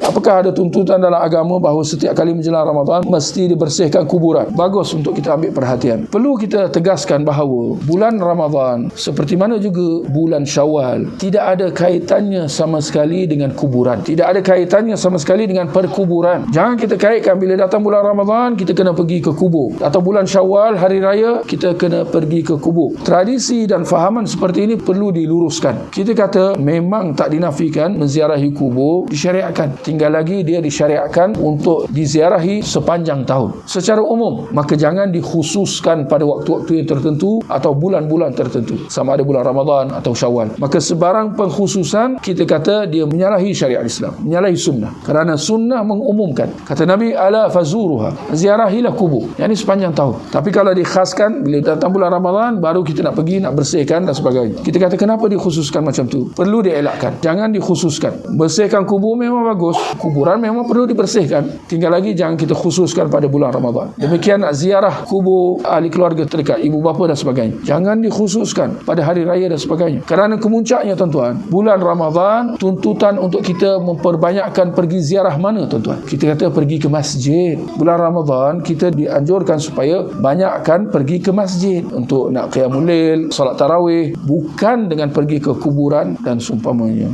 Apakah ada tuntutan dalam agama bahawa setiap kali menjelang Ramadan mesti dibersihkan kuburan? Bagus untuk kita ambil perhatian. Perlu kita tegaskan bahawa bulan Ramadan seperti mana juga bulan Syawal tidak ada kaitannya sama sekali dengan kuburan. Tidak ada kaitannya sama sekali dengan perkuburan. Jangan kita kaitkan bila datang bulan Ramadan kita kena pergi ke kubur, atau bulan Syawal hari raya kita kena pergi ke kubur. Tradisi dan fahaman seperti ini perlu diluruskan. Kita kata memang tak dinafikan menziarahi kubur disyariatkan, tinggal lagi dia disyariatkan untuk diziarahi sepanjang tahun secara umum. Maka jangan dikhususkan pada waktu-waktu yang tertentu atau bulan-bulan tertentu, sama ada bulan Ramadan atau Syawal. Maka sebarang pengkhususan kita kata dia menyalahi syariat Islam, menyalahi sunnah, kerana sunnah mengumumkan. Kata Nabi, ala fazuruha, ziarahilah kubur, yang ini sepanjang tahun. Tapi kalau dikhaskan bila datang bulan Ramadan baru kita nak pergi, nak bersihkan dan sebagainya, kita kata kenapa dikhususkan macam tu? Perlu dielakkan, jangan dikhususkan. Bersihkan kubur memang bagus, kuburan memang perlu dibersihkan, tinggal lagi jangan kita khususkan pada bulan Ramadan. Demikian ziarah kubur ahli keluarga terdekat, ibu bapa dan sebagainya, jangan dikhususkan pada hari raya dan sebagainya. Kerana kemuncaknya tuan-tuan, bulan Ramadan tuntutan untuk kita memperbanyakkan pergi ziarah mana tuan-tuan? Kita kata pergi ke masjid. Bulan Ramadan kita dianjurkan supaya banyakkan pergi ke masjid untuk nak qiyamul lail, solat tarawih, bukan dengan pergi ke kuburan dan seumpamanya.